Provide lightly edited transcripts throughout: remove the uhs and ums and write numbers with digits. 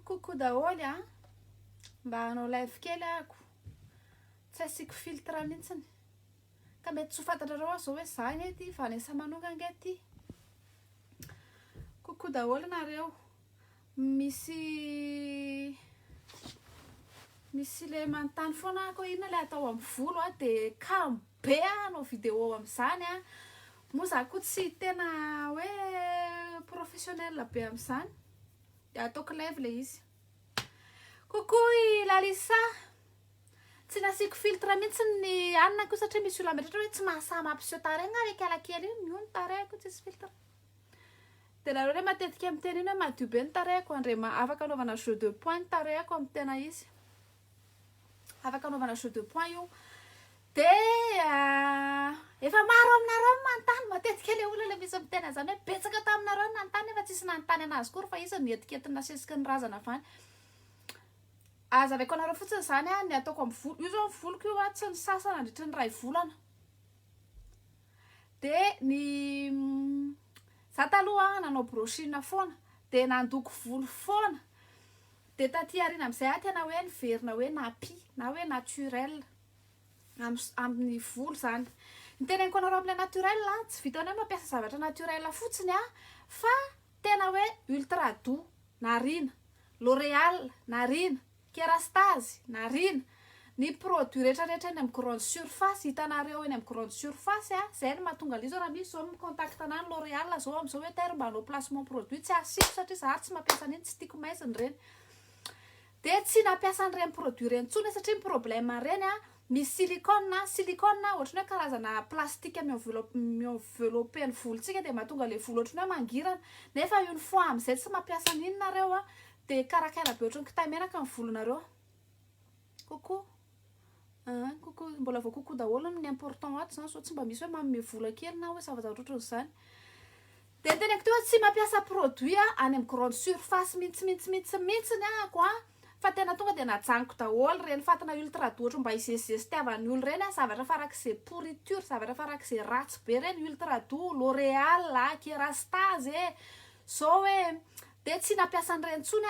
Coucou daholo mba hanao live kely ako tsy asiko filtre mihitsiny ka mety tsy fantatrareo aho zao hoe zany ety Vanessa Manonga ety. Coucou daholo nareo, misy le manontany foana ako inona le atao amin'ny volo de kamo be hanao vidéo amin'izany moa za koa tsy tena hoe professionnel be amin'izany de ataoko live le izy. Coucou Lalisa, tsy nasiko filtre mihitsy ny anina ko satria misy olona metratra hoe tsy mahasama ampiseho taregna le kalakely iny mihono tareako tsisy filtre. De nareo re matetika miteny iny hoe madio be ny tareako andrema afaka anaovana jeu de point ny tareako amin'ny tena izy. Afaka anaovana jeu de point io. De efa maro aminareo manontany matetika le olona le misy miteny zany hoe betsaka taminareo nanontany nefa tsisy nanontany anazy koa fa izy nietikety nasesiky ny razana fany. Azavaiko anareo fotsiny zany ny ataoko amin'ny volo. Io zao voloko io tsy ny sasana nandritra ny ray volana. De ny za taloha nanao brushing foana de nandoko volo foana. De taty arina amin'izay tena hoe niverina hoe napi na hoe naturel amin'ny volo zany. Ny teneniko anareo amin'ilay naturel tsy vitanao mampiasa zavatra naturel fotsiny fa tena hoe ultra doux narina, L'Oréal narina, Kerastase narina, ny produit rehetrarehetra eny amin'ny grande surface hitanareo eny amin'ny grande surface zay no mahatonga lizo raha misy zao micontact ana ny L'Oréal zao amin'izao hoe terre mba hanao placement produit tsy asiko satria za tsy mampiasa an'iny tsy tiako maiziny reny. De tsy nampiasa an'ireny produit reny tsony satria problème reny misy silicone ohatrany hoe karazana plastika mi-envelopper ny volontsika de mahatonga le volo ohatrany hoe mangirana nefa une fois amin'izay tsy mampiasa an'iny nareo de karakara be ohatrany kitay menaka amin'ny volonareo. Coucou. Coucou, mbola vao coucou daholo ny important ato zany sao tsy mba misy hoe manome vola kely na hoe zavatra ohatr'izany. De teneko teo tsy mampiasa produit any amin'ny grande surface mihitsy ako fa tena tonga de najaniko daholo reny fatana ultra doux mba izesizesitiavan'ny olo reny zavatra farak'izay pourriture, zavatra farak'izay ratsy be reny ultra doux, L'Oréal, Kerastase zao hoe de tsy nampiasa an'ireny tsony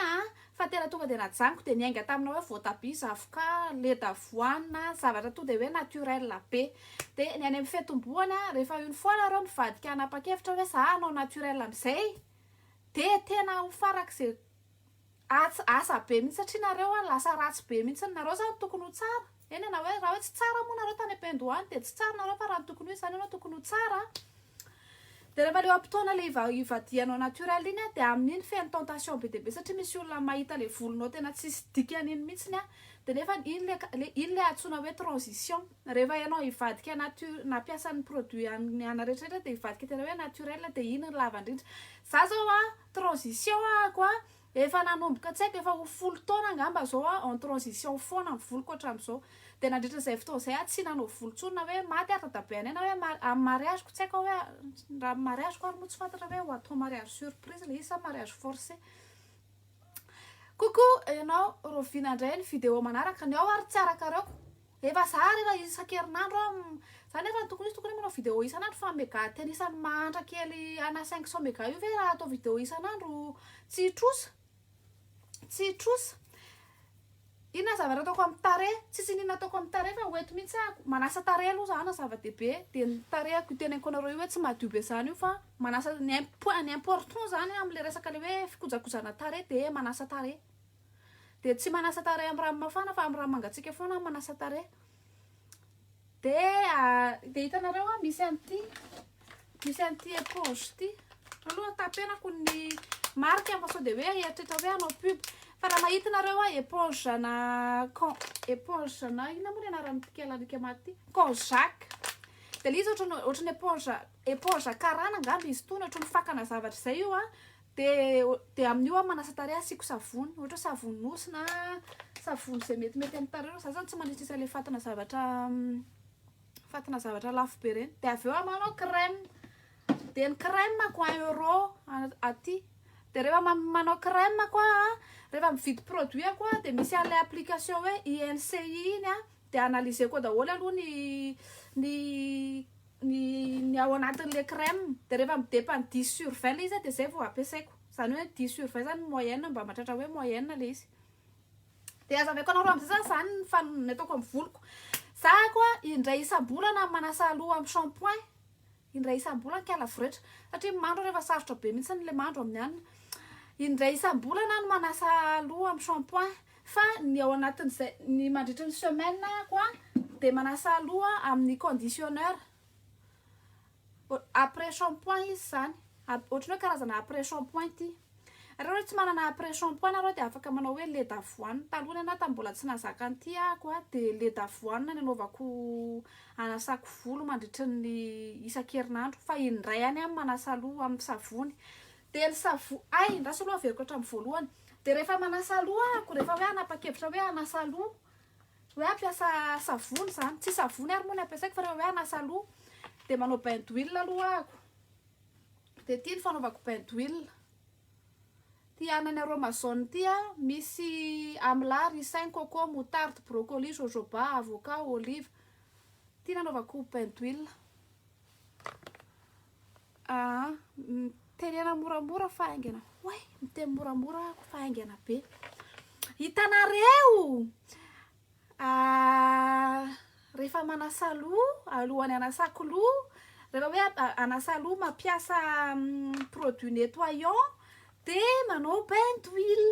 fa tena tonga de najaniko de niainga tamina hoe voatabia, zavoka, lait d'avoine, zavatra to de hoe naturel be. De ny any amin'ny fetom-boany rehefa une fois nareo nivadika hanapa-kevitra hoe za hanao naturel amin'izay de tena ho farak'izay asa be mihitsy satria nareo lasa ratsy be mihitsy nareo zany tokony ho tsara. Eny na hoe raha hoe tsy tsara moa nareo tany am-pendohany de tsy tsara nareo fa raha tokony hoe zany ianao tokony ho tsara. De rehefa le am-potoana le ivadianao naturel iny de amin'iny feno tentation be be satria misy olona mahita le volonao tena tsisy dikan'iny mihitsiny de nefa iny le antsoina hoe transition. Rehefa ianao ivadika nampiasa ny produit ana rehetrarehetra de ivadika tena hoe naturel de iny ny lava indrindra. Za zao transition ako efa nanomboka tsy haiko efa ho 10 taona angamba zao en transition foana ny voloko hatramin'izao. De nandritra izay fotoana izay tsy nanao volo tsony na hoe maty tadabeana na hoe amin'ny mariageko tsy haiko hoe raha mariageko ary moa tsy fantatra hoe ho atao mariage surprise le izy sa mariage forcé. Coucou, ianao rovina indray ny vidéo manaraka ny ao ary tsy arakareko. Efa za rehefa isan-kerinandro za nefa tokony manao vidéo isanandro fa méga tena isan'ny mahantra kely ana 500 méga io ve raha atao vidéo isanandro tsy trosa. Ina zavatra ataoko amin'ny tare, tsisy inona ataoko amin'ny tare fa hoeto mihitsy manasa tare aloha zany zava-dehibe de ny tareko teneniko anareo io hoe tsy madio be zany io fa manasa ny important zany am'le resaka le hoe fikojakojana tare de manasa tare. De tsy manasa tare amin'ny rano mafana fa amin'ny rano mangatsiaka foana manasa tare. De hitanareo misy an'ity éponge ty. Aloha tapenako ny marika fa sao de hoe eritreritra hoe anao pub. Fa raha mahita nareo éponge na ina moa le anarany kelalika maty Conjac. De le izy ohatrany éponge karana angamba izy tony ohatrany fakana zavatra zay io de amin'io manasa tare asiko savony ohatra savony nosy na savony zay metimety amin'ny tare za zany tsy manisisa le fatana zavatra lafo be reny. De aveo manao crème. De ny crème ako 1 euro aty. De rehefa manao crème koa rehefa mividy produit ako de misy an'ilay application hoe INCI iny de analyseko daholo aloha ny ao anatin'le crème de rehefa midepend 10 sur 20 izy de zay vao ampiasaiko. zany hoe 10 sur 20 zany moyenne mba mahatratra hoe moyenne le izy de azaveko anao amin'izay zany fanonona ataoko amin'ny voloko za koa indray isam-bolana manasa loha amin'ny shampoing indray isam-bolana kala voretra satria mandro rehefa sarotra be mihitsy le mandro amin'ny anina indray isam-bolana no manasa loha amin'ny shampoing fa ny ao anatin'izay ny mandritry ny semaine koa de manasa loha amin'ny conditionneur après shampoing izy zany ohatrany hoe karazana après shampoing ty raha tsy manana après shampoing nareo de afaka manao hoe lait d'avoine talohany ana ta mbola tsy nazaka an'ity koa de lait d'avoine nanaovako anasako volo mandritry ny isan-kerinandro fa indray any am manasa loha amin'ny savony de ny ay ndraso aloha averiko hatramin'ny voalohany de rehefa manasa loha ako rehefa hoe anapa-kevitra hoe anasa loha hoe ampiasa savony zany tsy savony ary moa ny ampiasaiko fa rehefa hoe anasa loha de manao bain d'huile aloha ako de tia ny fanaovako bain d'huile ty anany aromazone ty misy amla ricin coco moutarde brocoli jojoba avocat olive ty nanaovako bain d'huile tenena moramora fa aingana way miteny moramora ako fa aingana be hitanareo rehefa manasa loha alohany anasako loha rehefa hoe anasa loha mampiasa produit nettoyant de manao bain d'huile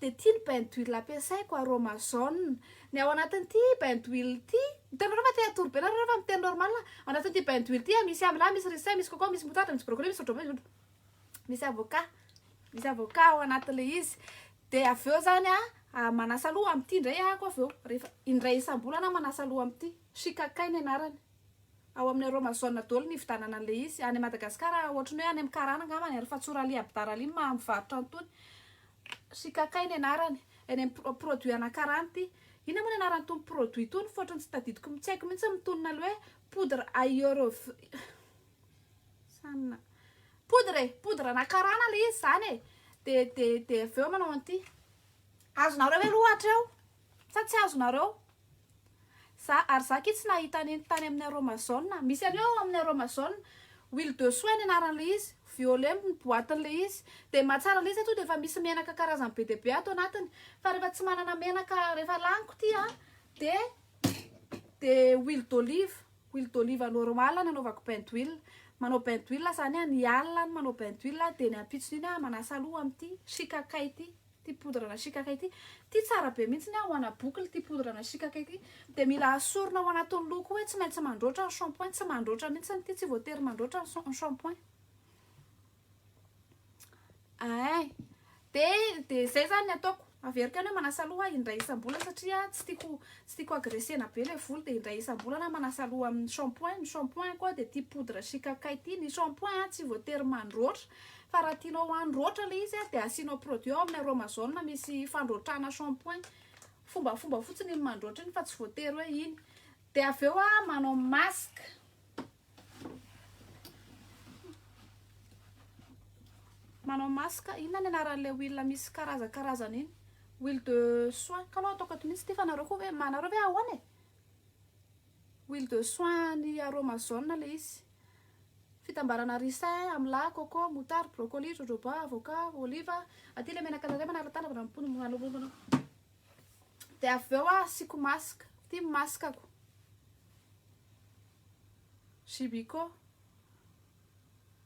de tia ny bain d'huile ampiasaiko aromazone ny ao anatin'ity bain d'huile ty hitanareo fa te atoro be nareo rehefa miteny normal ao anatin'ity bain d'huile ty misy amla misy ricin misy coco misy moutarde misy brocoli misy jojoba misy avocat ao anatin'le izy de aveo zany manasa loha amin'ity indray ako aveo rehefa indray isam-bolana manasa loha amin'ity sikakay ny anarany ao amin'ny aromazone daholo ny vidanana an'le izy any Madagasikara ohatrany hoe any amin'ny karana angambany ary Fatsorali Abdarali mivarotra antony sikakay ny anarany eny amin'ny produit anakarany ina moa ny anarany tony produit tony fotrany tsy tadidiko tsy haiko mihitsy mitonona le hoe poudre poudre anakarana le izy zany de aveo manao an'ity azonareo hoe lohatra eo sa tsy azonareo ary za tsy nahita neny tany amin'ny aromazone misy an'io amin'ny aromazone huile de soin ny anaran'le izy violet ny boatin'le izy de mahatsara le izy ato de efa misy menaka karazany be de be ato anatiny fa rehefa tsy manana menaka rehefa laniko ty de huile d'olive normal nanaovako bain d'huile manao bain d'huile zany ny alina ny manao bain d'huile de ny ampitsony iny manasa loha amin'ity sikakay ty poudre na sikakay ty tsara be mihitsy ho ana boucle ty poudre na sikakay ty de mila asorina ao anatin'ny loha koa hoe tsy maintsy mandroatra ny shampoing tsy mandroatra mihitsy ty tsy voatery mandroatra ny shampoing de zay zany ny ataoko averika ny hoe manasa loha indray isam-bolana satria tsy tiako agresena be le volo de indray isam-bolana manasa loha amin'ny shampoing ny shampoing koa de ty poudre sikakay ty ny shampoing tsy voatery mandroatra fa raha tianao androatra le izy de asianao produit ao amin'ny aromazone misy fandroatrana shampoing fomba fotsiny iny mandroatra iny fa tsy voatery hoe iny de aveo manao masque inona ny anaran'le huile misy karazakarazany iny huile de soin kalao ataoko ato mihitsy ty fa nareo koa hoe manareo hoe ahoana huile de soin ny aromazone le izy fitambarana ricin amla coco moutarde brocoli jojoba avocat olive aty le menaka nareo manaratana rampony de aveo asiko masque ty maskako Gibico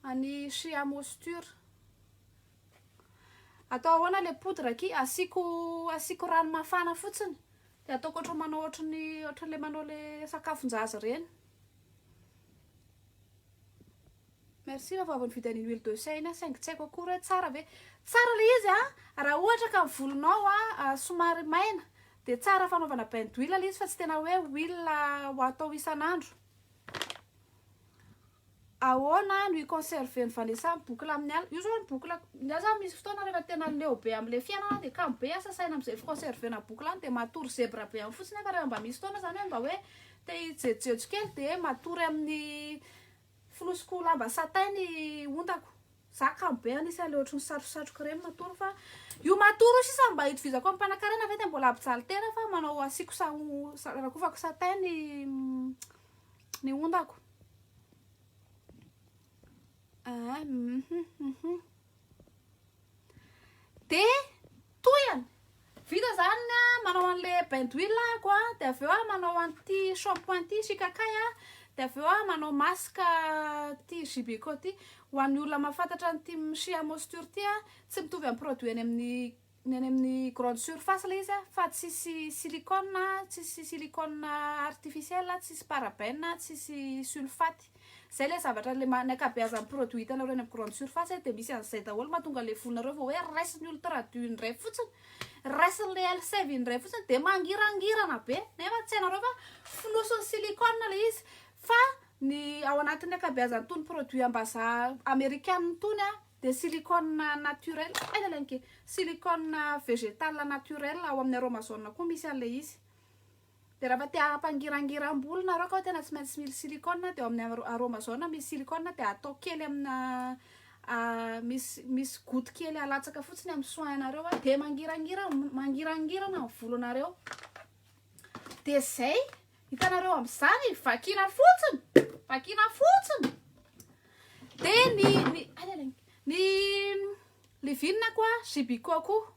any Shea Moisture atao ahoana le poudre aky asiko rano mafana fotsiny de ataoko ohatry manao ohatran'le manao le sakafon-jaza reny merci fa vao nividy an'iny huile de sein saingy tsy haiko akory hoe tsara ve tsara le izy raha ohatra ka volonao somary maina de tsara fanaovana bain d'huile le izy fa tsy tena hoe huile ho atao isan'andro ahoana no iconserve ny vanessa boucle amin'ny ala io zao ny boucle za misy fotoana rehefa tena leo be am'le fianana de kamo be sasaina am'izay conserve na boucle any de matory zebra be amin'ny fotsiny fa rehefa mba misy fotoana zany hoe mba hoe te hijejojo kely de matory amin'ny flosiko lamba satin ny ondako za kamo be anisy le ohatry ny satrosatroka reny matory fa io matory sisa mba hitovizako amin'ny mpanakarena ve de mbola ampijaly tena fa manao asiko rakofako satin ny ondako de toyany vita zany a manao an'le bain d'huile ko a de aveo a manao an'ty shampoing ty sikakay a de aveo a manao masque ty Gibeco ty ho an'ny olona mahafantatra an'ty Shea Moisture ty a tsy mitovy amin'ny produit any amin'ny grande surface le izy a fa tsisy silicone tsisy silicone artificiel tsisy parabène tsisy sulfate zay le zavatra le ankabeazan'ny produit hitanareo any amin'ny grande surface de misy an'izay daholo mahatonga le volonareo vao hoe raisiny ultra dur indray fotsiny raisiny le L7 indray fotsiny de mangirangirana be nefa tsy hainareo fa fonosiny silicone le izy fa ny ao anatin'ny ankabeazan'ny tony produit ambazaha américaine tony a de silicone naturel ailalanke silicone végétal naturel ao amin'ny aromazone koa misy an'le izy de raha fa tia hampangirangiram-bolo nareo ka tena tsy maintsy mily silicone de amin'ny aromazone misy silicone de atao kely amina misy goutte kely alatsaka fotsiny amin'ny soinareo de mangirangirana ny volonareo de zay hitanareo am'izany vakina fotsiny de ny livinina koa Gibeco koa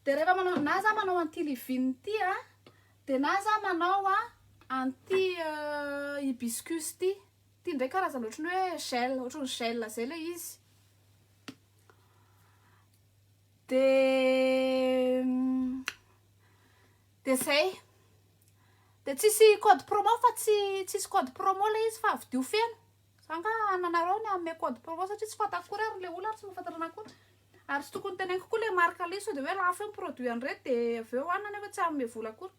de rehefa manao na za manao an'ty livininy ty a de na za manao a an'ty hibiscus ty ndray karazana ohatrany hoe gel ohatrany gel zay le izy de zay de tsisy code promo fa tsisy code promo le izy fa vidio feno zanga ananareo ny amme code promo satria tsy fantako kory ary le olona ary tsy mahafantarana kory ary tsy tokony teneniko koa le marque le so de hoe lafo ny produit an'ireo de aveo anana nefa tsy amme vola kory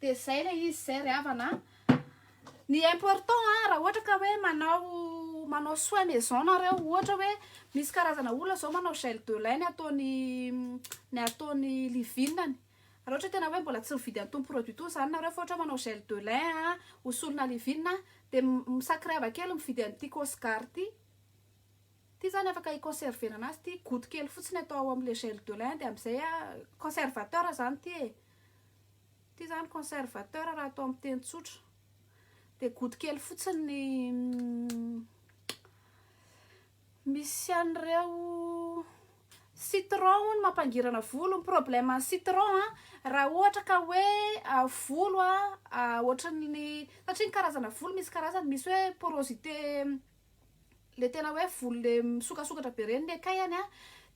de zay le izy zay ry havana ny important raha ohatra ka hoe manao soin maison nareo ohatra hoe misy karazana olona zao manao gel de lin ny ataony livinany raha ohatra tena hoe mbola tsy mividy an'itony produit to zany nareo fa ohatra manao gel de lin hosolona livinina de misakriava kely mividy an'ity Cosgar ty zany afaka iconservena anazy ty goutte kely fotsiny atao ao am'le gel de lin de am'izay conservateur zany ty zany conservateur raha atao amin'ny teny tsotra de goutte kely fotsiny misy an'ireo citron ny mampangirana volo ny problème citron raha ohatra ka hoe volo ohatran'ny satria ny karazana volo misy karazany misy hoe porosité le tena hoe volo le misokasokatra be reny ny ekayany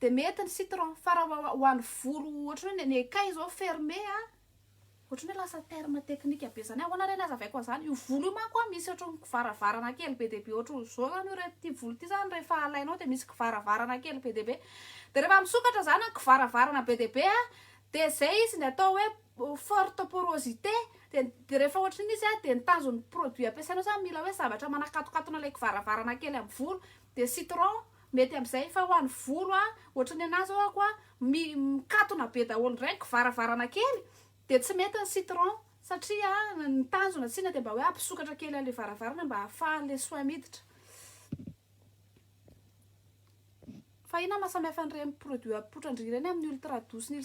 de mety ny citron fa raha ho an'ny volo ohatra hoe ny ekay zao fermé ohatrany hoe lasa terme technique be zany ahoana reny azavaiko an'izany io volo io manko misy ohatrany kivaravarana kely be de be ohatra zao zany io ty volo ty zany rehefa alainao de misy kivaravarana kely be de be de rehefa misokatra zany kivaravarana be de be de zay izy ny atao hoe forte porosité de rehefa ohatrany izy de nitanjony produit ampiasainao zany mila hoe zavatra manakatokatona le kivaravarana kely amin'ny volo de citron mety am'izay fa ho an'ny volo ohatrany anazy ao koa mikatona be daholo ndray kivaravarana kely de tsy mety ny citron satria nitanjona tsina de mba hoe ampisokatra kely an'le varavarana mba ahafahan'le soin miditra fa ina mahasamihafa an'ireny produit apotrandry ireny amin'ny ultra douce ny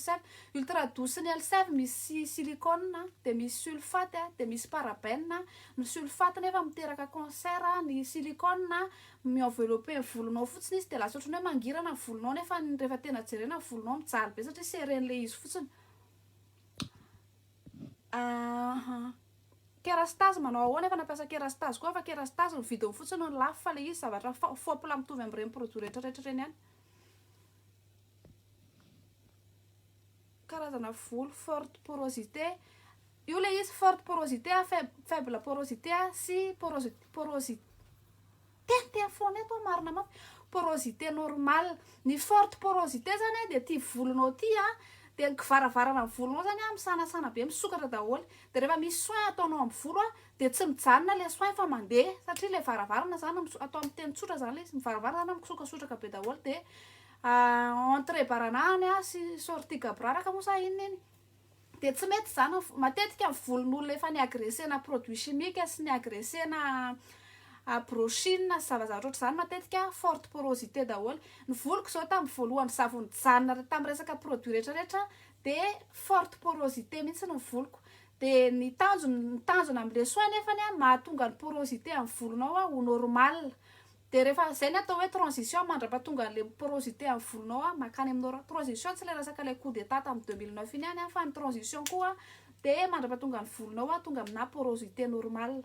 ultra douce ny L7 misy silicone de misy sulfate de misy parabène ny sulfate nefa miteraka cancer ny silicone mi-envelopper ny volonao fotsiny izy de lasa ohatrany hoe mangirana ny volonao nefa rehefa tena jerena ny volonao mijaly be satria seren'le izy fotsiny kerastase manao ahoana efa nampiasa kerastase koa fa kerastase ny vidiny fotsiny ny lafo fa le izy zavatra fopla mitovy amin'ireny produit rehetrarehetra reny ihany karazana volo forte porosité io le izy forte porosité faible porosité sy porosité foana eto marina mafy porosité normale ny forte porosité zany de ty volonao ty de kivaravarana ny volonao zany misanasana be misokatra daholo de rehefa misy soin ataonao amin'ny volo de tsy mijanona le soin fa mandeha satria le varavarana zany atao amin'ny teny tsotra zany le izy mivaravarana zany misokasotraka be daholo de entrée baranahany sy sortie gabraraka moa sa inona iny de tsy mety zany matetika amin'ny volon'olona efa niagresena produit chimique sy niagresena brochine zavazavatra ohatr'izany matetika forte porosité daholo ny voloko zao tamin'ny voalohany zavony janona tamin'ny resaka produit rehetrarehetra de forte porosité mihitsy ny voloko de ny tanjona amin'le soin nefany mahatonga ny porosité amin'ny volonao ho normal de rehefa zay ny atao hoe transition mandrapatonga an'le porosité amin'ny volonao makany aminao transition tsy le resaka le coup d'état tamin'ny 2009 iny any fa ny transition koa de mandrapatonga ny volonao tonga amina porosité normale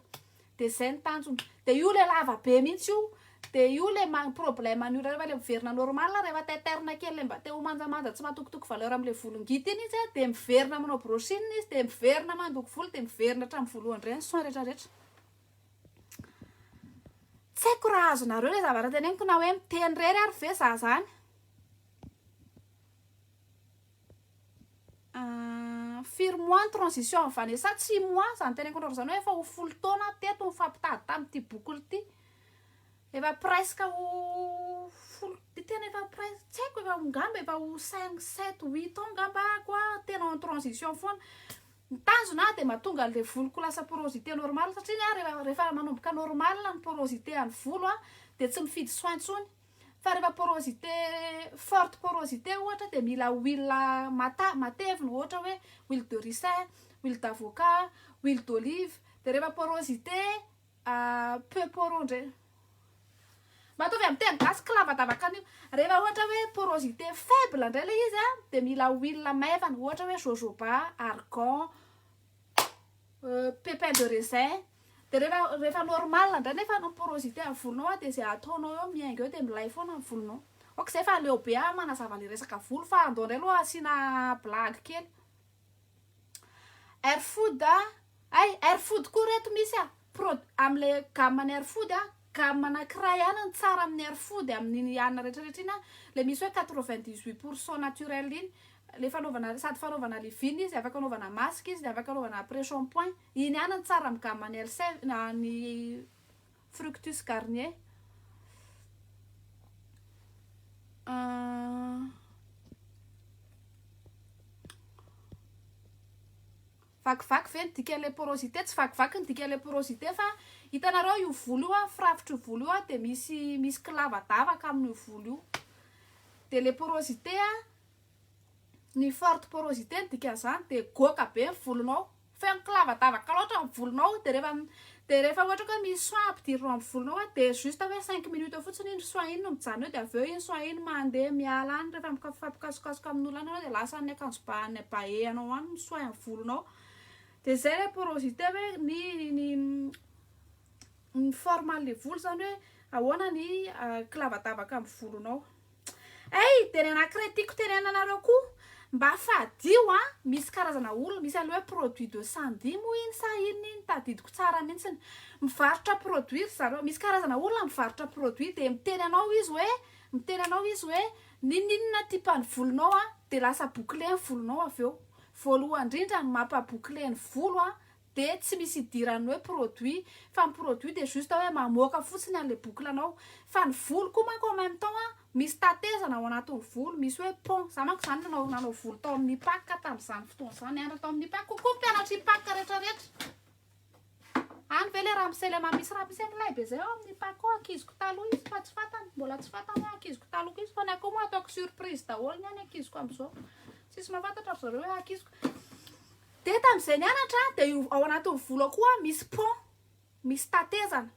de zay ny tanjony de io le lava be mihitsy io de io le problème io rehefa le miverina normal rehefa taiterina kely le mba te ho manjamanja tsy matokotoko valeur am'le volongity iny izy de miverina manao brochine izy de miverina mandoko volo de miverina hatramin'ny voalohany reny soin rehetrarehetra tsy haiko raha azonareo le zavatra teneniko na hoe miteny rery ary ve za zany firy mois ny transition amin'ny vanessa 6 mois zany teneniko anareo zany hoe efa ho folo taona teto mifampitady tamin'ity bokolo ty efa presque ho folo tena efa presque tsy haiko efa ngamba efa ho 5 7 8 ans ngamba koa tena en transition foana ny tanjona de mahatonga le voloko lasa porosité normale satria rehefa manomboka normal ny porosité any volo de tsy mifidy soin tsony fa rehefa porosité forte porosité ohatra de mila huile matevina ohatra hoe huile de ricin, huile d'avocat, huile d'olive de rehefa porosité peu porondre matovy amin'ny teny gasy kilavadavaka an'io rehefa ohatra hoe porosité faible indray le izy de mila huile maivana ohatra hoe jojoba, argan, pépin de raisin de rehefa normal indray nefa no porosité amin'ny volonao de zay ataonao eo miainga eo de milay foana amin'ny volonao ok zay fa leo be manazava le resaka volo fa andao indray aloha asina blague kely Airfood Airfood koa reto misy am'le gamme Airfood gamme anankiray ihany ny tsara amin'ny Airfood amin'ny anina rehetrarehetra iny le misy hoe 98% naturel iny le fanaovana sady fanaovana livine izy afaka anaovana masque izy de afaka anaovana après shampoing iny ihany ny tsara amin'ny gamme ny L7 ny Fructus Garnier vakivaky ve nidika le porosité tsy vakivaky nidika le porosité fa hitanareo io volo io firafitry volo io de misy kilavadavaka amin'io volo io de le porosité ny forte porosité nidika zany de goka be ny volonao feno kilavadavaka loatra amin'ny volonao de rehefa ohatra ka misy soin ampidirina amin'ny volonao de juste hoe 5 minutes fotsiny iny soin iny no mijano eo de aveo iny soin iny mandeha miala any rehefa mifampikasokasoka amin'olo any de lasa ny akanjo bahe anao any ny soin amin'ny volonao de zay le porosité hoe ny forme le volo zany hoe ahoana ny kilavadavaka amin'ny volonao de ny anankiray tiako tenenanareo koa mba fadio misy karazana olona misy aloha produit de Sandy moa iny sa iny tadidiko tsara mihitsy mivarotra produit zareo misy karazana olona mivarotra produit de miteny anao izy hoe ninona type ny volonao de lasa bouclé ny volonao aveo voalohany indrindra ny mampabouclé ny volo de tsy misy idirany hoe produit fa ny produit de juste hoe mamoaka fotsiny an'le boucle anao fa ny volo koa manko en même temps misy tatezana ao anatin'ny volo misy hoe pont za manko zany nanao volo tao amin'ny IPAC tamin'izany fotoana zany andra tao amin'ny IPAC kokoa mpianatra IPAC rehetrarehetra any ve le raha miselema misy raha misy amilay be zay amin'ny IPAC akiziko taloha izy fa tsy fatany mbola tsy fatany akiziko taloko izy fa ny akoho moa ataoko surprise daholo ny any akiziko am'izao tsisy mahafantatra ry zareo hoe akiziko de tamin'izay nianatra de ao anatin'ny volo koa misy pont misy tatezana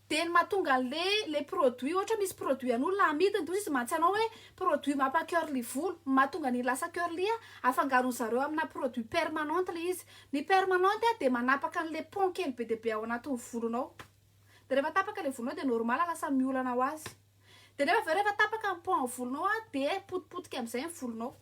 de ny mahatonga le produit ohatra misy produit an'olona amidiny toy izy mantsy anao hoe produit mampacurly volo mahatonga ny lasa curly afangaron zareo amina produit permanente le izy ny permanente de manapaka an'le pont kely be de be ao anatin'ny volonao de rehefa tapaka le volonao de normal lasa miolana ho azy de rehefa tapaka ny pont amin'ny volonao de potipotika am'izay ny volonao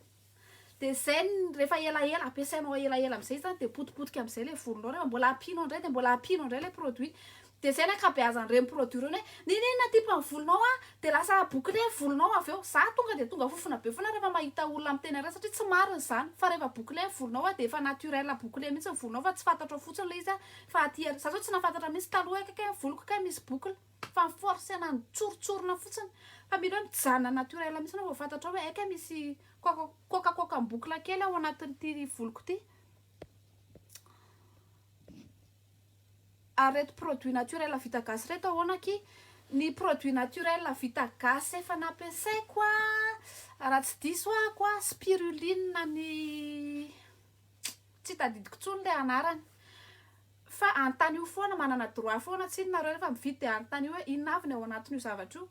de zay rehefa elaela ampiasainao elaela am'izay zany de potipotika am'izay le volonao rehefa mbola apinao indray de mbola apinao indray le produit de zay ny ankabeazan'ireny produit reny hoe ninona type ny volonao de lasa bouclé volonao aveo za tonga fofona be foana rehefa mahita olona miteny ara satria tsy mariny zany fa rehefa bouclé volonao de efa naturel bouclé mihitsy ny volonao fa tsy fantatra fotsiny le izy fa aty za zao tsy nafantatra mihitsy taloha kay voloko kay misy boucle fa forcena ny tsorotsorona fotsiny fa mila hoe mijanona naturel mihitsy anao vao fantatra hoe eka misy kokakoka ny boucle kely ao anatin'ity voloko ty reto produit naturel vita gasy reto ahoana ky ny produit naturel vita gasy efa nampiasaiko raha tsy diso spiruline ny tsy tadidiko tsony le anarany fa antany io foana manana droit foana tsy inona rehefa mividy de antany io hoe inona avy ny ao anatin'io zavatra io.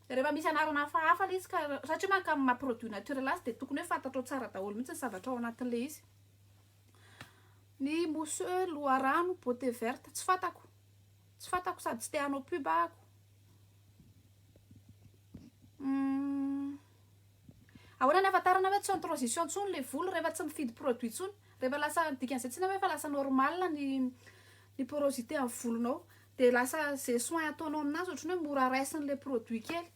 Rehefa misy anarana hafahafa le izy ka satria manka maha-produit naturel azy de tokony hoe fantatrao tsara daholo mihitsy ny zavatra ao anatin'le izy. Ny mousse loharano beauté verte tsy fantako sady tsy te hanao pub ako. Ahoana ny ahafantarana hoe tsy en transition ntsony le volo rehefa tsy mifidy produit ntsony, rehefa lasa dikan'izay tsina hoe fa lasa normal ny porosité amin'ny volonao de lasa zay soin ataonao aminazy ohatrany hoe mora raisin'le produit kely.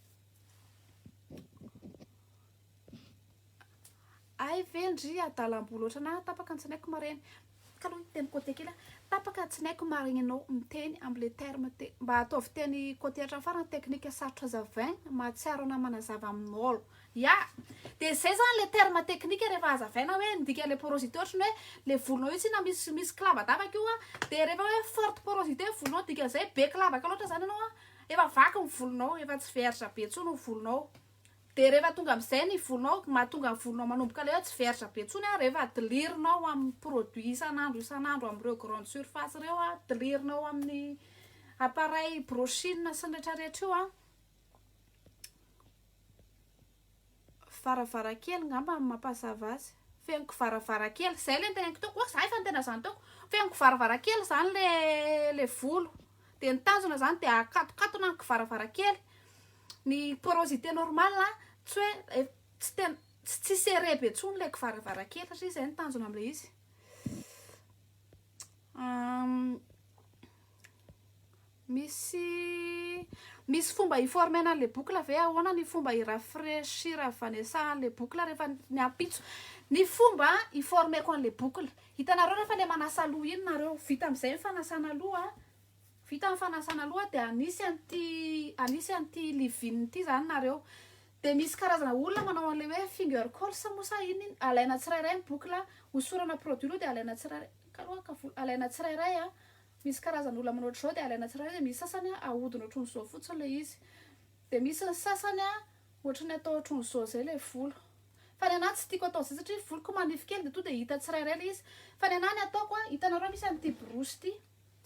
Ay vendry adalam-bola ohatrana tapaka ny tsinaiko mareny kaloha teny côté kely tapaka tsinaiko maregninao miteny am'le terme mba ataovy teny côté hatrany farany teknika sarotra hazavaina mahatsiaro ana manazava amin'olo ya de zay zany le terme teknika rehefa hazavaina hoe ndika le porosité ohatrany hoe le volonao io tsy na misy clavadavaka io de rehefa hoe forte porosité volonao dikan'izay be clavaka loatra zany anao efa vaky ny volonao efa tsy veritra be ntsony ny volonao. De rehefa tonga am'izay ny volonao mahatonga ny volonao manomboka le hoe tsy veritra be ntsony rehefa dilirinao amin'ny produit isan'andro amin'ireo grande surface reo dilirinao amin'ny appareil brochine sy ny rehetrarehetra io varavarakely ngamba mampazava azy feniko varavarakely zay le teneniko toko za efa tena zany toko feniko varavarakely zany le volo de ny tanjona zany de akatokatona ny varavarakely ny porosité normale tsy hoe tsy serré be ntsony le varavarakely satria zay ny tanjona am'le izy. Misy fomba hiformena le boucle ve ahoana ny fomba hirafraîchir avanesana le boucle rehefa ny ampitso ny fomba hiformeko an'le boucle hitanareo rehefa le manasa loha iny nareo vita am'izay ny fanasana loha vita amin'ny fanasana loha de anisy an'ty livine ity zany nareo de misy karazana olona manao an'le hoe finger curls moa sa iny alaina tsirairay ny boucle hosorana produit loha de alaina tsirairay alaina tsirairay misy karazana olona manao ohatr'izao de alaina tsirairay de misy sasany ahodina ohatran'izao fotsiny le izy de misy ny sasany ohatrany atao ohatran'izao zay le volo fa ny anahy tsy tiako atao zay satria voloko manify kely de to de hita tsirairay le izy fa ny anahy ny ataoko hitanareo misy an'ity brosy ty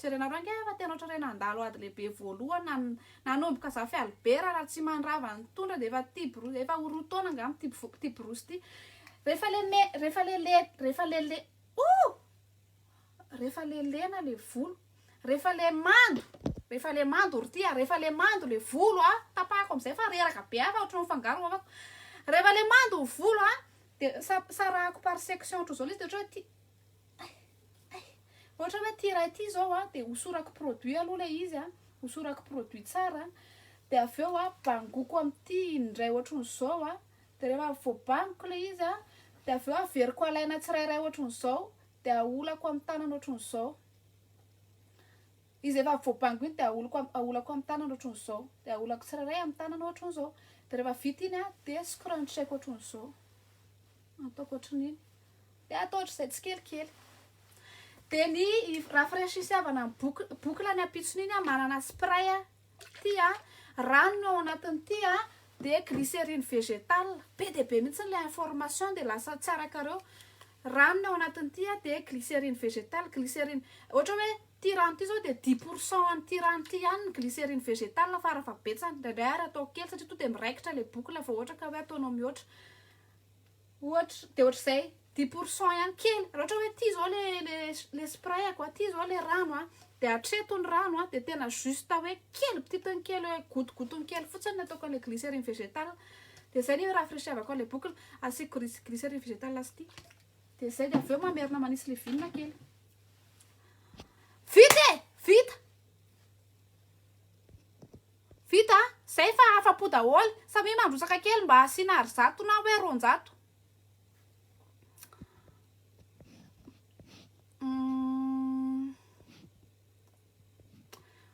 jerenareo ange fa tena ohatra hoe nandalo ady lehibe voalohany nanomboka za fe albera raha tsy mandrava ny tondra de efa ty brosy efa roa taona angamba ty brosy ty rehefa le lena le volo rehefa le mando ry ty rehefa le mando le volo tapahako am'izay fa reraka be fa ohatrany fangaro avako rehefa le mando ny volo de sarahako par section ohatr'izao izy de ohatra hoe ty ray ty zao de hosorako produit aloha le izy hosorako produit tsara de aveo bangoko am'ty indray ohatran'izao de rehefa voabangoko le izy de aveo averiko alaina tsirairay ohatran'izao de aolako amin'ny tanana ohatran'izao izy efa voabango iny de aolako amin'ny tanana ohatran'izao de aolako tsirairay amin'ny tanana ohatran'izao de rehefa vita iny de scruncheko ohatran'izao ataoko ohatran'iny de atao ohatr'izay tsikelikely de ny rafraîchissavana ny boucle ny ampitsony iny manana spray ty rano ao anatin'ity de glycérine végétale be de be mihitsy le information de lasa tsy arakareo rano ao anatin'ity de glycérine végétale glycérine ohatra hoe ty rano ty zao de 10% an'ty rano ty ihany ny glycérine végétale farafa betsany de ary atao kely satria to de miraikitra le boucle fa ohatra ka hoe ataonao mihoatra ohatra de ohatr'izay 10% ihany kely raha ohatra hoe ty zao le spray ty zao le rano de atreto ny rano de tena juste hoe kely petitiny kely hoe godogotony kely fotsiny ataoko le glycérine végétale de zay ny rafraîchissavako le boucle asiko glycérine végétale asy ty de zay de aveo mamerina manisy le vinina kely vita zay fa afa-po daholo samy mandrosaka kely mba asiana arizato na hoe roanjato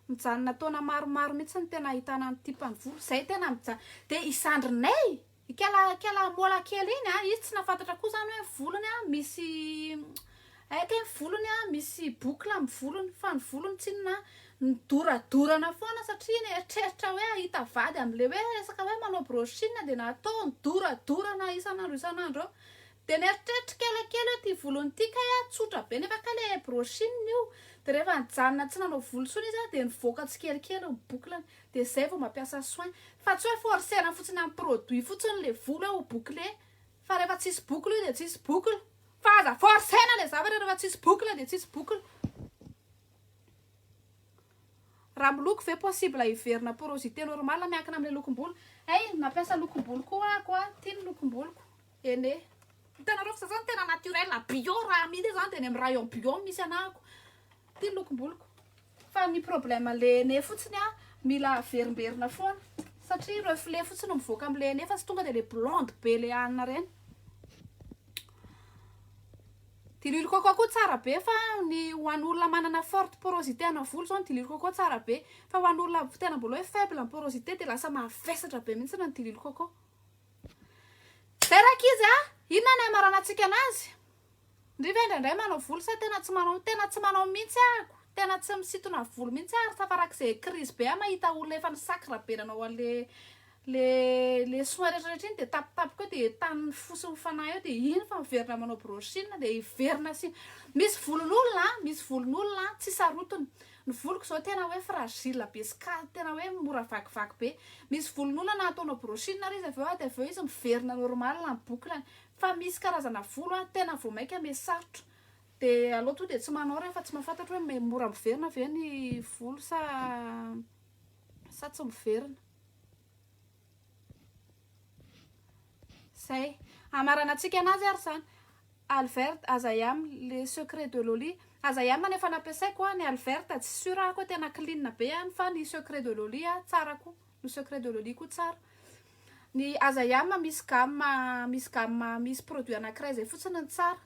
mijanona taona maromaro mihitsy ny tena ahitana ny tipany volo zay tena mijanona de isandrinay ikela mola kely iny izy tsy nafantatra koa zany hoe volony misy ny volony misy boucle amin'ny volony fa ny volony tsy nidoradorana foana satria ny eritreritra hoe ahita vady am'le hoe resaka hoe manao brochine de natao nidoradorana isan'andro de neritreritrikelikely ty volony ty ka tsotra be nefa ka le brochine io de rehefa nijanona tsy nanao volo tsony izy de nivoaka tsikelikely ny boucleny de zay vao mampiasa soin fa tsy hoe forcena fotsiny amin'ny produit fotsiny le volo ho bouclé fa rehefa tsisy boucle io de tsisy boucle fa aza forcena le zavatra rehefa tsisy boucle de tsisy boucle raha miloko ve possible hiverina porosité normale miankina am'le lokom-bolo nampiasa lokom-bolo koa ako tiany lokom-boloko ene hitanareo fa zany tena naturel bio raha mity zany de ny amin'ny rayon bio misy anahako tiany lokom-boloko fa ny problème le ene fotsiny mila verimberina foana satria reflet fotsiny mivoaka am'le ene fa tsy tonga de le blonde be le anina reny dililo coco koa tsara be fa ny ho an'olona manana forte porosité ana volo zao ny dililo coco tsara be fa ho an'olona tena mbola hoe faible en porosité de lasa mavesatra be mihitsy ny dililo coco zay raiky izy inona ny amaranantsika anazy ndriva indraindray manao volo sa tena tsy manao mihitsy ako tena tsy misitona volo mihitsy ary safarak'izay crise be mahita olona efa ny sacre be nanao an'le le soin rehetrarehetra iny de tapitapika eo de tany fosiny fanahy eo de iny fa miverina manao brochine de hiverina sy misy volon'olona tsy sarotiny ny voloko zao tena hoe fragile be ska tena hoe mora vakivaky be misy volon'olona na ataonao brochine ary izy aveo de aveo izy miverina normal na boucle fa misy karazana volo tena vao maika me sarotra de allo to de tsy manao rehefa tsy mahafantatra hoe mora miverina ve ny volo sa tsy miverina zay amaranantsika anazy ary zany Albert Azayam le secret de Loli Azayam nefa nampiasaiko ny Albert tsy sûr ako tena clean be fa ny secret de Loli tsara ko ny secret de Loli ko tsara ny Azayam misy gamme misy produit anankiray zay fotsiny ny tsara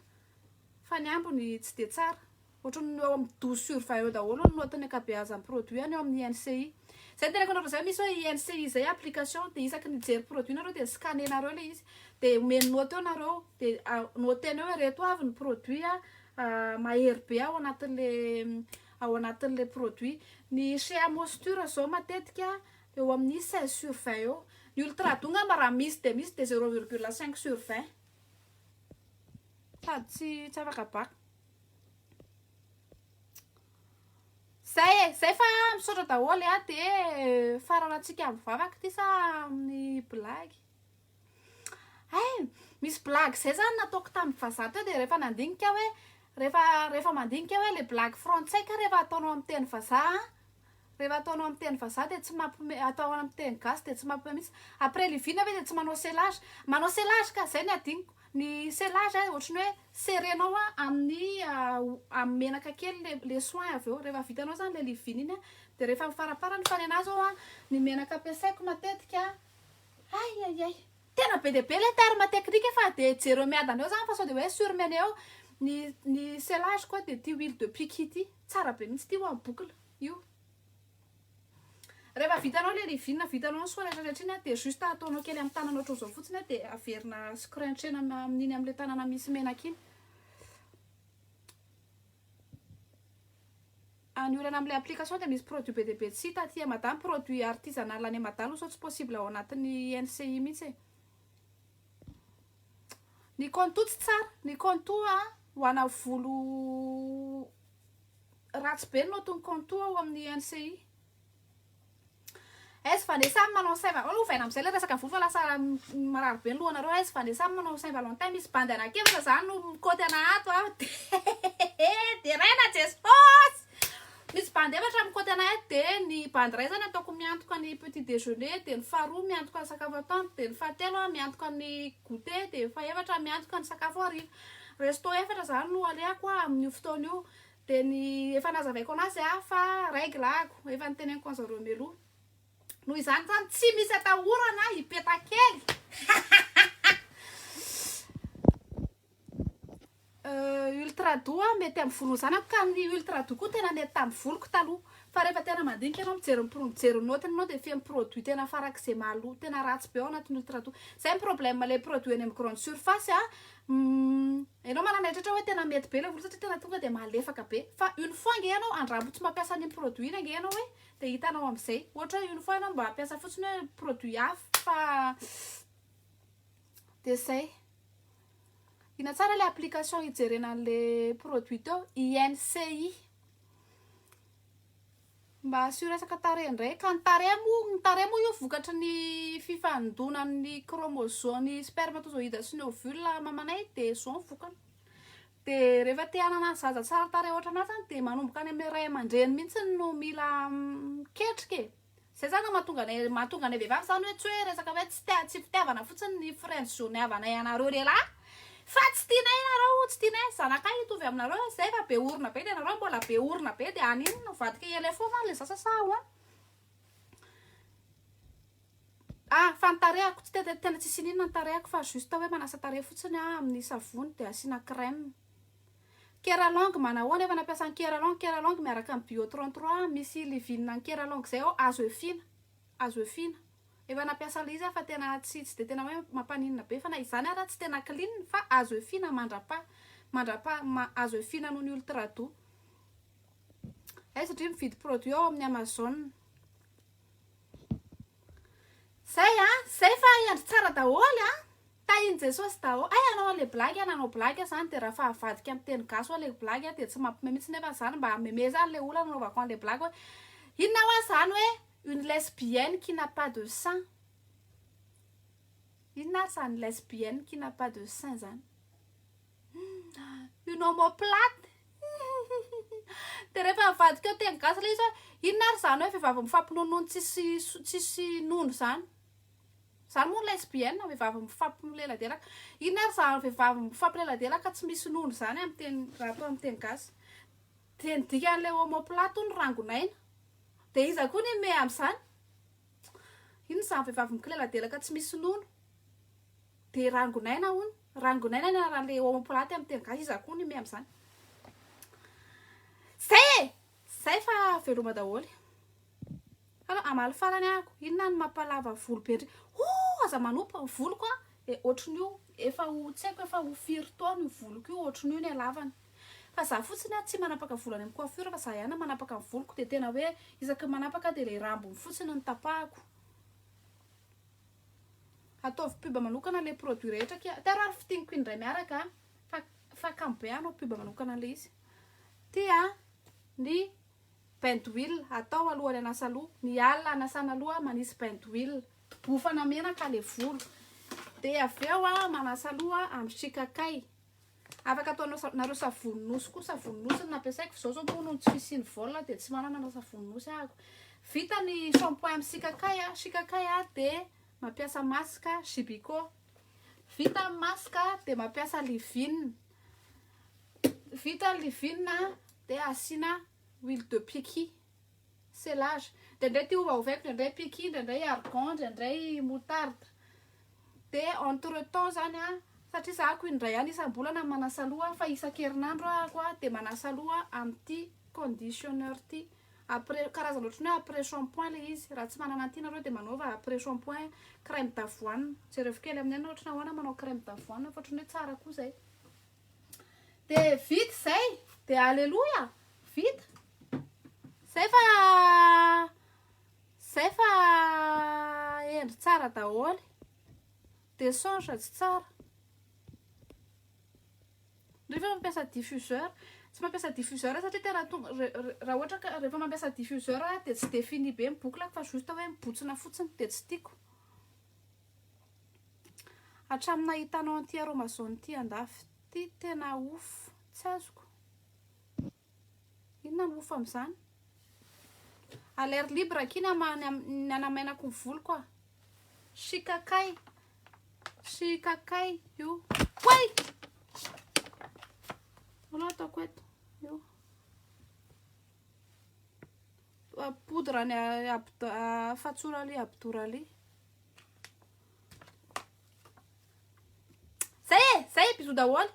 fa ny ambony tsy de tsara ohatrany eo amin'ny 12 sur 20 eo daholo ny notiny ankabeazan'ny produit eo amin'ny NCI zay tenako nareo zay misy hoe NCI zay application de isaky nijery produit nareo de scanenareo le izy de omeny note eo nareo de notenao hoe reto avy ny produit mahery be ao anatin'le produit ny Shea Moisture zao matetika eo amin'ny 16 sur 20 eo ny ultra doux ngamba raha misy de 0,5 sur 20 sady tsy afaka baka zay fa misaotra daholo de faranatsika amin'ny vavaka ty sa amin'ny blague misy blague zay zany nataoko tamin'ny vazaha teo de rehefa nandinika hoe rehefa mandinika hoe le blague français ka rehefa ataonao amin'ny teny vazaha de tsy atao amin'ny teny gasy de tsy mampiome mihitsy après livina hoe de tsy manao sellage ka zay ny adiniko ny sellage ohatrany hoe serenao amin'ny menaka kely le soin aveo rehefa vitanao zany le livina iny de rehefa mifaraparany fa ny anazy ao ny menaka ampiasaiko matetika ay tena be de be le terme technique fa de jereo miadana eo zany fa sao de hoe surmene eo ny sellage koa de ty huile de pikity tsara be mihitsy ty ho amin'ny boucle io rehefa vitanao le livina vitanao ny soin rehetrarehetra iny de juste ataonao kely amin'ny tanana ohatr'izao fotsiny de averina scrunchena amin'iny am'le tanana misy menaka iny ny olana am'le application de misy produit be de be tsy hita ty madame produit artisanal any madalo sao tsy possible ao anatin'ny NCI mihitsy ny contour tsy tsara ny contour ho ana volo ratsy be noton'ny contour ao amin'ny NCI fa ne samy manao Saint-Valentin ovaina am'izay le resaka volo fa lasa marary be ny lohanareo fa ne samy manao Saint-Valentin misy bandy anakefatra zany no mikôty ana ato de raina jesosy misy bandy efatra mikôty ana ato de ny bandy ray zany ataoko miantoka ny petit déjeuner de ny faharoa miantoka ny sakafo atoandro de ny fahatelo miantoka ny goûter de fahaefatra miantoka ny sakafo hariva resto efatra zany no aleako amin'ny fotoana io de ny efa nazavaiko anazy fa règle ako efa niteneniko an'zareo meloa noho izany zany tsy misy atahorana hipetakely ultra doux mety amin'ny volo zany ako ka ny ultra doux koa tena nety tamin'ny voloko taloha fa rehefa tena mandinika ianao mijery notiny anao de feno produit tena farak'izay malo tena ratsy be ao anatin'ny ultra doux zay ny problème le produit any amin'ny grande surface ianao mananaitra hoe tena mety be le volo satria tena tonga de malefaka be fa une fois nge ianao andrabo tsy mampiasa ny produit iny nge ianao hoe de hitanao am'izay ohatra hoe une fois ianao mba ampiasa fotsiny hoe produit hafa fa de zay Ina tsara le application ijerena an'le produit teo INCI. Mba asiresaka tarehy ndray ka ny tarehy moa io vokatry ny fifandonan'ny chromosome spermatozoïde sy ny ovule mamanay de zao vokany. De rehefa te hanana zaza tsara tarehy ohatra anazy zany de manomboka any amin'ny ray aman-dreny mihitsy no mila ketrika. Zay zany mahatonga anay vehivavy zany hoe tsy hoe resaka hoe tsy fitiavana fotsiny ny friend zone havanay anareo lehilahy fa tsy tianay ianareo, tsy tianay zanakay hitovy aminareo zay fa be orina be de anareo mbola be orina be de aniny no vadika ela foana le sasasao fa ny tarehako tsy tena tsy sinina ny tarehako fa juste hoe manasa tarehy fotsiny amin'ny savony de asina crème. Keralong manahoana efa nampiasa ny keralong miaraka amin'ny bio 33 misy livina ny keralong zay azo efina efa nampiasa le izy fa tena tsy de tena hoe mampaninina be fa na izany ara tsy tena clean fa azo efina mandrapa azo efina noho ny ultra doux. Satria mividy produit ao amin'ny Amazon. Zay fa iandry tsara daholo tahiny Jesosy daholo. Anao le blague zany de raha fahavadika amin'ny teny gasy le blague de tsy mampime mihitsy nefa zany mba meme zany le olona nanovako an'le blague hoe inona hoa zany hoe une lesbienne qui n'a pas de sein. Inona zany lesbienne qui n'a pas de sein zany? Une omoplate. De rehefa avadika eo teny gasy le izy hoe inona ary zany hoe vehivavy mifampinonono tsisy nono zany. Zany moa lesbienne vehivavy mifampileladelaka. Inona ary zany vehivavy mifampileladelaka tsy misy nono zany amin'ny teny raha atao amin'ny teny gasy. De ny dikan'le omoplate ny rangonaina. De iza koa ny me amin'izany. Inona zany vehivavy mikileladelaka tsy misy nono. De rangonaina hono. Rangonaina ny anaran'le omoplate amin'ny teny gasy iza koa ny me amin'izany. Zay fa veloma daholo. Amaly farany ako. Inona ny mampalava volo be ndray? Aza manompo ny voloko ohatrin'io efa tsy haiko efa ho firy taona io voloko io ohatrin'io ny halavany. Fa za fotsiny tsy manapaka volony amin'ny coiffure fa za ihany manapaka ny voloko de tena hoe isaky manapaka de le rambony fotsiny ny tapahako. Ataovy pub manokana le produit rehetra kia. Tara fitiniko indray miaraka fa kambe anao pub manokana le izy. Ny bain d'huile atao alohan'ny anasa loha. Ny alina anasana loha manisy bain d'huile. Bofana menaka le volo. De aveo manasa loha amin'ny sikakay. Afaka ataonareo savony nosy koa, savony nosy nampiasaiko zao moa no tsy fisiany vola de tsy manana savony nosy ahako. Vita ny shampoing amin'ny sikakay de mampiasa masque Gibico. Vita ny masque de mampiasa livine. Vita ny livine de asina huile de piqui. Selage. Ndray ty ovaovaiko, ndray piqui, ndray argan, ndray moutarde. De entre temps zany satria zahako indray any isam-bolana manasa loha fa isan-kerinandro ahako de manasa loha amin'ny conditioner ty. Après karazana ohatry ny hoe après shampoing le izy. Raha tsy manana an'ity nareo de manaova après shampoing crème d'avoine. Jereo kely aminay ohatry nahoana manao crème d'avoine fa ohatry ny hoe tsara koa zay. De vita zay de alléluia vita. Zay fa endry tsara daholo. De songe tsara. Rehefa mampiasa diffuseur, tsy mampiasa diffuseur satria tena raha ohatra ka rehefa mampiasa diffuseur de tsy défini be miboklako fa juste hoe mibotsina fotsiny de tsy tiako. Hatramina hitanao an'ity aromazone ty andafy ty tena ofo, tsy azoko. Inona ny ofo amin'izany? À l'air libre akiny ny anamainako ny voloko a. Sikakay io. Way! Wala ataoko eto. Io. Poudre ny fatsoraly abdoraly. Zay bisous daholo.